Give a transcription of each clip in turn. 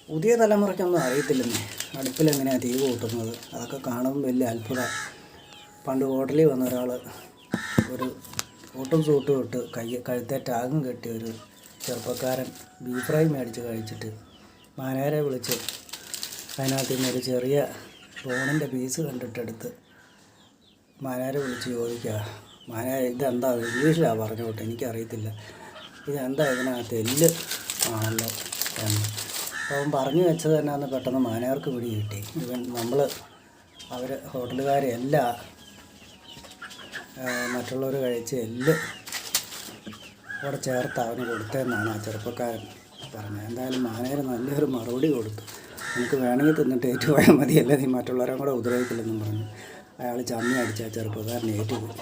പുതിയ തലമുറയ്ക്കൊന്നും അറിയത്തില്ലെന്നേ അടുപ്പിലെങ്ങനെയാണ് തീ കൂട്ടുന്നത്. അതൊക്കെ കാണുമ്പോൾ വലിയ അത്ഭുതം. പണ്ട് ഹോട്ടലിൽ വന്ന ഒരാൾ ഒരു കോട്ടും സൂട്ടും ഇട്ട് കഴുത്തെ ടാഗും കെട്ടി ഒരു ചെറുപ്പക്കാരൻ ബീഫ് ഫ്രൈ മേടിച്ച് കഴിച്ചിട്ട് മാനേരെ വിളിച്ച് അതിനകത്ത് നിന്ന് ഒരു ചെറിയ ബോണിൻ്റെ പീസ് കണ്ടിട്ടെടുത്ത് മാനേരെ വിളിച്ച് ചോദിക്കുക, മാനേരെ ഇതെന്താ, ഇംഗ്ലീഷിലാണ് പറഞ്ഞു വിട്ടെ, എനിക്കറിയത്തില്ല, ഇതെന്താ ഇതിനകത്ത് എല്ല് ആണല്ലോ എന്ന്. അപ്പോൾ അവൻ പറഞ്ഞു വെച്ചത് തന്നെയാണെന്ന് പെട്ടെന്ന് മാനേർക്ക് പിടി കിട്ടി. നമ്മൾ അവർ ഹോട്ടലുകാരെല്ലാം മറ്റുള്ളവർ കഴിച്ച എല്ല് അവിടെ ചേർത്ത് അവന് കൊടുത്തതെന്നാണ് ആ ചെറുപ്പക്കാരൻ പറഞ്ഞത്. എന്തായാലും മാനേര് നല്ലൊരു മറുപടി കൊടുത്തു. നമുക്ക് വേണമെങ്കിൽ തിന്നിട്ട് ഏറ്റുപോയാൽ മതിയല്ലേ, നീ മറ്റുള്ളവരെ കൂടെ ഉപദ്രവിക്കില്ലെന്നും പറഞ്ഞു അയാൾ ചമ്മി അടിച്ച ആ ചെറുപ്പക്കാരൻ ഏറ്റുപോയി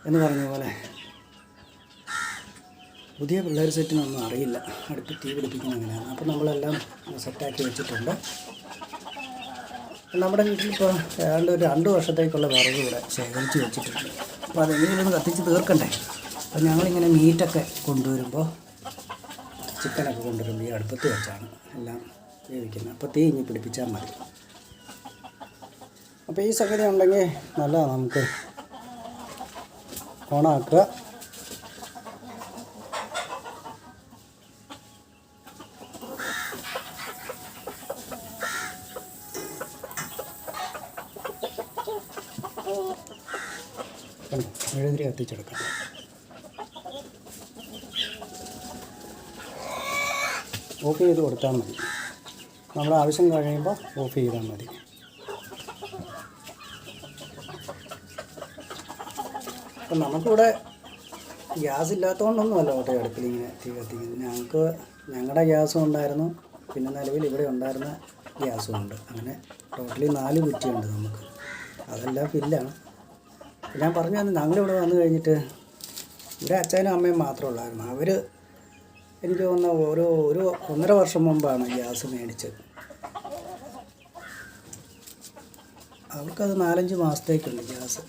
എന്ന് പറഞ്ഞ പോലെ പുതിയ പിള്ളേർ സെറ്റിനൊന്നും അറിയില്ല അടുത്ത് തീ പിടിപ്പിക്കുന്ന എങ്ങനെയാണ്. അപ്പോൾ നമ്മളെല്ലാം സെറ്റാക്കി വെച്ചിട്ടുണ്ട്. നമ്മുടെ വീട്ടിലിപ്പോൾ ഏതാണ്ട് ഒരു 2 വർഷത്തേക്കുള്ള വിറക് ഇവിടെ ശേഖരിച്ച് വെച്ചിട്ടുണ്ട്. അപ്പോൾ അതെങ്ങനെയൊന്ന് കത്തിച്ച് തീർക്കണ്ടേ. അപ്പോൾ ഞങ്ങളിങ്ങനെ മീറ്റൊക്കെ കൊണ്ടുവരുമ്പോൾ, ചിക്കനൊക്കെ കൊണ്ടുവരുമ്പോൾ ഈ അടുപ്പത്ത് വെച്ചാണ് എല്ലാം വേവിക്കുന്നത്. അപ്പോൾ തീ ഇനി പിടിപ്പിച്ചാൽ മതി. അപ്പോൾ ഈ സംഗതി ഉണ്ടെങ്കിൽ നല്ലതാണ്, നമുക്ക് ഓണാക്കുക. മെഴുകുതിരി കത്തിച്ചെടുക്കാം. ഓഫ് ചെയ്ത് കൊടുത്താൽ മതി. നമ്മുടെ ആവശ്യം കഴിയുമ്പോൾ ഓഫ് ചെയ്താൽ മതി. അപ്പം നമുക്കിവിടെ ഗ്യാസ് ഇല്ലാത്തതുകൊണ്ടൊന്നുമല്ല ഓട്ടോ അടുപ്പിൽ ഇങ്ങനെ തീ കത്തിക്കുന്നത്. ഞങ്ങളുടെ ഗ്യാസും ഉണ്ടായിരുന്നു, പിന്നെ നിലവിൽ ഇവിടെ ഉണ്ടായിരുന്ന ഗ്യാസും ഉണ്ട്. അങ്ങനെ ടോട്ടലി 4 കുറ്റിയുണ്ട് നമുക്ക്. അതെല്ലാം ഫില്ലാണ്. ഞാൻ പറഞ്ഞു തന്നെ, ഞങ്ങളിവിടെ വന്നു കഴിഞ്ഞിട്ട് ഇവിടെ അച്ഛനും അമ്മയും മാത്രമേ ഉള്ളായിരുന്നു. അവർ എനിക്ക് തോന്നുന്ന ഒരു 1.5 വർഷം മുമ്പാണ് ഗ്യാസ് മേടിച്ചത്. അവർക്കത് 4-5 മാസത്തേക്കുണ്ട് ഗ്യാസ്.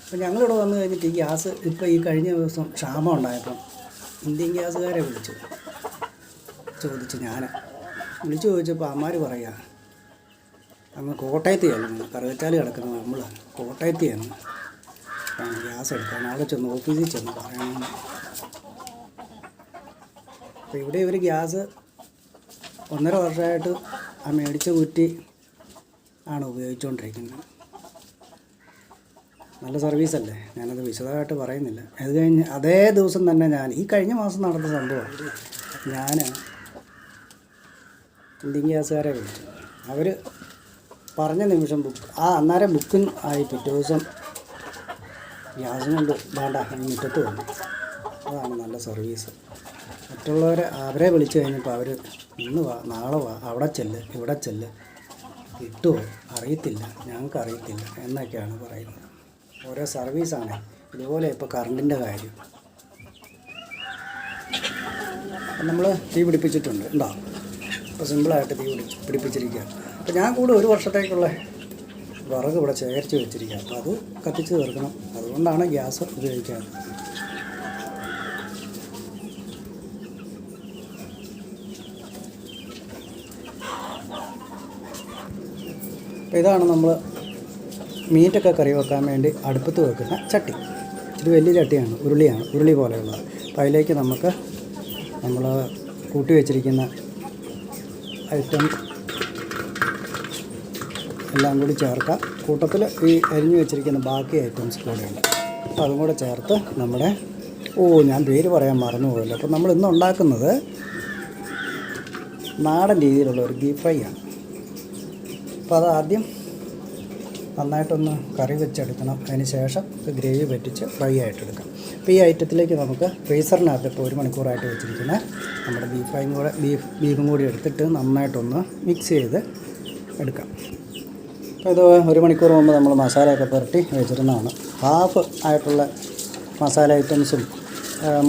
അപ്പോൾ ഞങ്ങളിവിടെ വന്നു കഴിഞ്ഞിട്ട് ഈ ഗ്യാസ് ഇപ്പോൾ ഈ കഴിഞ്ഞ ദിവസം ക്ഷാമം ഉണ്ടായപ്പം ഇന്ത്യൻ ഗ്യാസുകാരെ ചോദിച്ചു. ഞാൻ വിളിച്ചു ചോദിച്ചപ്പോൾ അമ്മാർ പറയുക, അങ്ങ് കോട്ടയത്ത് ചെല്ലുന്നു, കറുകച്ചാൽ കിടക്കുന്നത് നമ്മൾ കോട്ടയത്ത് ചെന്ന് ഗ്യാസ് എടുക്കാൻ. അവിടെ ചെന്ന് ഓഫീസിൽ ചെന്ന് പറയണമെന്ന്. അപ്പോൾ ഇവിടെ ഇവർ ഗ്യാസ് 1.5 വർഷമായിട്ട് ആ മേടിച്ച കുറ്റി ആണ് ഉപയോഗിച്ചുകൊണ്ടിരിക്കുന്നത്. നല്ല സർവീസല്ലേ, ഞാനത് വിശദമായിട്ട് പറയുന്നില്ല. അത് കഴിഞ്ഞ് അതേ ദിവസം തന്നെ ഈ കഴിഞ്ഞ മാസം നടന്ന സംഭവം, ഞാൻ ഇന്ത്യൻ ഗ്യാസുകാരെ വിളിച്ചു. അവർ പറഞ്ഞ നിമിഷം അന്നേരം ബുക്കിംഗ് ആയി. പിറ്റേ ദിവസം ഗ്യാസ് കൊണ്ട് വേണ്ട മുറ്റത്ത് വന്നു. അതാണ് നല്ല സർവീസ്. അവരെ വിളിച്ചു കഴിഞ്ഞപ്പോൾ അവർ ഇന്ന് വാ, നാളെ വാ, അവിടെ ചെല്ല്, ഇവിടെ ചെല്ല്, കിട്ടുമോ അറിയത്തില്ല, ഞങ്ങൾക്ക് അറിയത്തില്ല എന്നൊക്കെയാണ് പറയുന്നത്. ഓരോ സർവീസാണ്. ഇതുപോലെ ഇപ്പോൾ കറണ്ടിൻ്റെ കാര്യം നമ്മൾ തീ പിടിപ്പിച്ചിട്ടുണ്ട് ഉണ്ടോ. അപ്പോൾ സിമ്പിളായിട്ട് തീ പിടിപ്പിച്ചിരിക്കുക. അപ്പോൾ ഞാൻ കൂടെ 1 വർഷത്തേക്കുള്ള വിറക് ഇവിടെ ശേഖരിച്ച് വെച്ചിരിക്കുക. അപ്പോൾ അത് കത്തിച്ച് തീർക്കണം. അതുകൊണ്ടാണ് ഗ്യാസ് ഉപയോഗിക്കാറ്. അപ്പോൾ ഇതാണ് നമ്മൾ മീറ്റൊക്കെ കറി വെക്കാൻ വേണ്ടി അടുപ്പത്ത് വെക്കുന്ന ചട്ടി. ഇത് വലിയ ചട്ടിയാണ്, ഉരുളി പോലെയുള്ളത്. അപ്പോൾ അതിലേക്ക് നമുക്ക് നമ്മൾ കൂട്ടി വെച്ചിരിക്കുന്ന ഐറ്റം എല്ലാം കൂടി ചേർക്കാം. കൂട്ടത്തിൽ ഈ അരിഞ്ഞു വെച്ചിരിക്കുന്ന ബാക്കി ഐറ്റംസ് കൂടെയുണ്ട്. അപ്പോൾ അതും കൂടെ ചേർത്ത് ഞാൻ പേര് പറയാൻ മറന്നുപോയല്ലോ. അപ്പോൾ നമ്മൾ ഇന്ന് ഉണ്ടാക്കുന്നത് നാടൻ രീതിയിലുള്ള ഒരു ബീഫ് ഫ്രൈ ആണ്. അപ്പോൾ അത് ആദ്യം നന്നായിട്ടൊന്ന് കറി വെച്ചെടുക്കണം. അതിന് ശേഷം ഗ്രേവി പറ്റിച്ച് ഫ്രൈ ആയിട്ടെടുക്കാം. അപ്പോൾ ഈ ഐറ്റത്തിലേക്ക് നമുക്ക് ഫ്രീസറിനകത്ത് ഇപ്പോൾ 1 മണിക്കൂറായിട്ട് വെച്ചിരിക്കുന്ന നമ്മുടെ ബീഫും കൂടി എടുത്തിട്ട് നന്നായിട്ടൊന്ന് മിക്സ് ചെയ്ത് എടുക്കാം. അപ്പോൾ ഇത് 1 മണിക്കൂർ മുമ്പ് നമ്മൾ മസാലയൊക്കെ പുരട്ടി വെച്ചിരുന്നതാണ്. ഹാഫ് ആയിട്ടുള്ള മസാല ഐറ്റംസും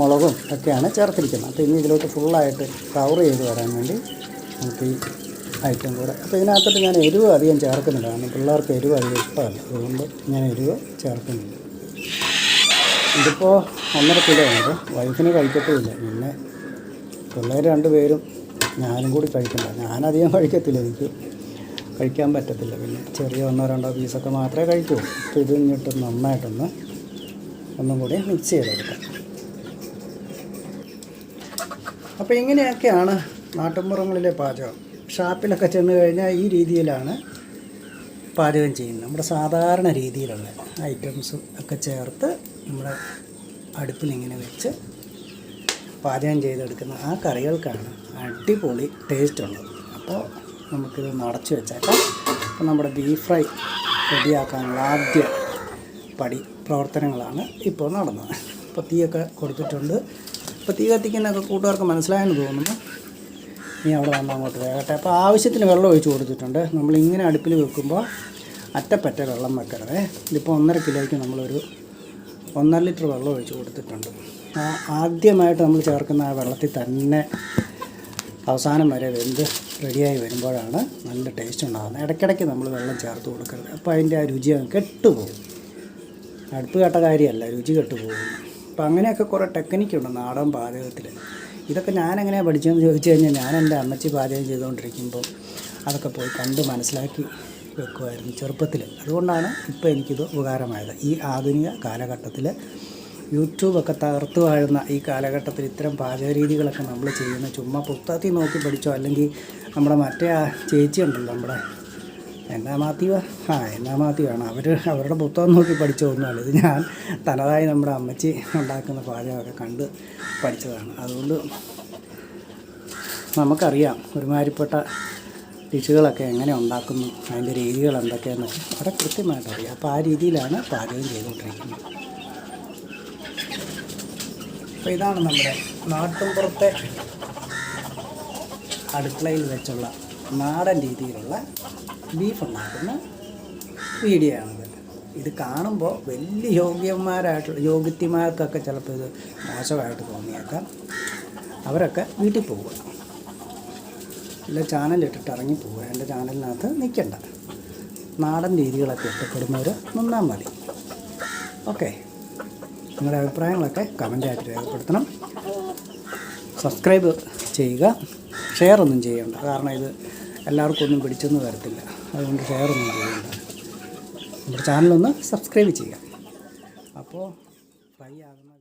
മുളകും ഒക്കെയാണ് ചേർത്തിരിക്കുന്നത്. അപ്പോൾ ഇനി ഇതിലോട്ട് ഫുള്ളായിട്ട് കവർ ചെയ്ത് വരാൻ വേണ്ടി നമുക്ക് ഈ ഐറ്റം കൂടെ. അപ്പോൾ ഇതിനകത്തോട്ട് ഞാൻ എരിവ് അധികം ചേർക്കുന്നില്ല, കാരണം പിള്ളേർക്ക് എരിവ് അധികം ഇഷ്ടമല്ല. അതുകൊണ്ട് ഞാൻ എരിവ് ചേർക്കുന്നില്ല. ഇതിപ്പോൾ 1.5 കിലോ ഉണ്ട്. വൈഫിന് കഴിക്കത്തുമില്ല. പിന്നെ പിള്ളേർ 2 പേരും ഞാനും കൂടി കഴിക്കണ്ട. ഞാനധികം കഴിക്കത്തില്ല, എനിക്ക് കഴിക്കാൻ പറ്റത്തില്ല. പിന്നെ ചെറിയ 1-2 പീസൊക്കെ മാത്രമേ കഴിക്കൂ. അപ്പോൾ ഇത് ഇങ്ങോട്ട് നന്നായിട്ടൊന്ന് ഒന്നും കൂടി മിക്സ് ചെയ്തെടുക്കാം. അപ്പോൾ ഇങ്ങനെയൊക്കെയാണ് നാട്ടുമ്പുറങ്ങളിലെ പാചകം. ഷാപ്പിലൊക്കെ ചെന്ന് കഴിഞ്ഞാൽ ഈ രീതിയിലാണ് പാചകം ചെയ്യുന്നത്. നമ്മുടെ സാധാരണ രീതിയിലുള്ള ഐറ്റംസും ഒക്കെ ചേർത്ത് നമ്മുടെ അടുപ്പിലിങ്ങനെ വെച്ച് പാചകം ചെയ്തെടുക്കുന്ന ആ കറികൾക്കാണ് അടിപൊളി ടേസ്റ്റ് ഉള്ളത്. അപ്പോൾ നമുക്കിത് നടച്ചു വെച്ചേക്കാം. അപ്പോൾ നമ്മുടെ ബീഫ് ഫ്രൈ റെഡിയാക്കാനുള്ള ആദ്യ പ്രവർത്തനങ്ങളാണ് ഇപ്പോൾ നടന്നത്. ഇപ്പോൾ തീയൊക്കെ കൊടുത്തിട്ടുണ്ട്. ഇപ്പോൾ തീ കത്തിക്കുന്നതൊക്കെ കൂട്ടുകാർക്ക് മനസ്സിലായെന്ന് തോന്നുന്നു. ഇനി അവിടെ വന്ന് അങ്ങോട്ട് വേകട്ടെ. അപ്പോൾ ആവശ്യത്തിന് വെള്ളം ഒഴിച്ച് കൊടുത്തിട്ടുണ്ട്. നമ്മളിങ്ങനെ അടുപ്പിൽ വെക്കുമ്പോൾ അറ്റപ്പറ്റ വെള്ളം വെക്കരുത്. ഇതിപ്പോൾ 1.5 കിലോയ്ക്ക് നമ്മളൊരു 1.5 ലിറ്റർ വെള്ളം ഒഴിച്ച് കൊടുത്തിട്ടുണ്ട്. ആദ്യമായിട്ട് നമ്മൾ ചേർക്കുന്ന ആ വെള്ളത്തിൽ തന്നെ അവസാനം വരെ വെന്ത് റെഡിയായി വരുമ്പോഴാണ് നല്ല ടേസ്റ്റ് ഉണ്ടാകുന്നത്. ഇടയ്ക്കിടയ്ക്ക് നമ്മൾ വെള്ളം ചേർത്ത് കൊടുക്കരുത്. അപ്പോൾ അതിൻ്റെ ആ രുചി കെട്ടുപോകും. അടുപ്പ് കേട്ട കാര്യമല്ല, രുചി കെട്ടുപോകും. അപ്പോൾ അങ്ങനെയൊക്കെ കുറേ ടെക്നിക്കുണ്ട് നാടൻ പാചകത്തിൽ. ഇതൊക്കെ ഞാനെങ്ങനെയാണ് പഠിച്ചതെന്ന് ചോദിച്ചു കഴിഞ്ഞാൽ, ഞാൻ എൻ്റെ അമ്മച്ചി പാചകം ചെയ്തുകൊണ്ടിരിക്കുമ്പോൾ അതൊക്കെ പോയി കണ്ട് മനസ്സിലാക്കി വെക്കുമായിരുന്നു ചെറുപ്പത്തിൽ. അതുകൊണ്ടാണ് ഇപ്പോൾ എനിക്കിത് ഉപകാരമായത്. ഈ ആധുനിക കാലഘട്ടത്തിൽ യൂട്യൂബൊക്കെ തകർത്ത് വാഴുന്ന ഈ കാലഘട്ടത്തിൽ ഇത്തരം പാചക രീതികളൊക്കെ നമ്മൾ ചെയ്യുന്ന ചുമ്മാ പുസ്തകത്തിൽ നോക്കി പഠിച്ചോ, അല്ലെങ്കിൽ നമ്മുടെ മറ്റേ ആ ചേച്ചി ഉണ്ടല്ലോ, നമ്മുടെ എന്നാ മാത്യു ആണ്, അവരുടെ പുസ്തകം നോക്കി പഠിച്ചതൊന്നുമല്ല. ഇത് ഞാൻ തനതായി നമ്മുടെ അമ്മച്ചി ഉണ്ടാക്കുന്ന പാചകമൊക്കെ കണ്ട് പഠിച്ചതാണ്. അതുകൊണ്ട് നമുക്കറിയാം ഒരുമാതിരിപ്പെട്ട ഡിഷുകളൊക്കെ എങ്ങനെ ഉണ്ടാക്കുന്നു, അതിൻ്റെ രീതികൾ എന്തൊക്കെയാണെന്നൊക്കെ വളരെ കൃത്യമായിട്ട് അറിയാം. അപ്പോൾ ആ രീതിയിലാണ് പാചകം ചെയ്തുകൊണ്ടിരിക്കുന്നത്. അപ്പോൾ ഇതാണ് നമ്മുടെ നാട്ടുമ്പുറത്തെ അടുക്കളയിൽ വെച്ചുള്ള നാടൻ രീതിയിലുള്ള ബീഫ് ഉണ്ടാക്കുന്ന വീഡിയോ ആണിത്. ഇത് കാണുമ്പോൾ വലിയ യോഗ്യത്തിമാർക്കൊക്കെ ചിലപ്പോൾ ഇത് മോശമായിട്ട് തോന്നിയേക്കാം. അവരൊക്കെ വീട്ടിൽ പോവുക, ഇല്ല ചാനലിട്ടിട്ട് ഇറങ്ങി പോവുക. എൻ്റെ ചാനലിനകത്ത് നിൽക്കണ്ട. നാടൻ രീതികളൊക്കെ ഇഷ്ടപ്പെടുന്നവർ നിന്നാൽ മതി. ഓക്കെ, നിങ്ങളുടെ അഭിപ്രായങ്ങളൊക്കെ കമൻ്റായിട്ട് രേഖപ്പെടുത്തണം. സബ്സ്ക്രൈബ് ചെയ്യുക. ഷെയറൊന്നും ചെയ്യേണ്ട, കാരണം ഇത് എല്ലാവർക്കും ഒന്നും പിടിച്ചൊന്നും വരത്തില്ല. അതുകൊണ്ട് ഷെയറൊന്നും ചെയ്യേണ്ട. നമ്മുടെ ചാനലൊന്ന് സബ്സ്ക്രൈബ് ചെയ്യുക. അപ്പോൾ ഫ്രൈ ആകുന്ന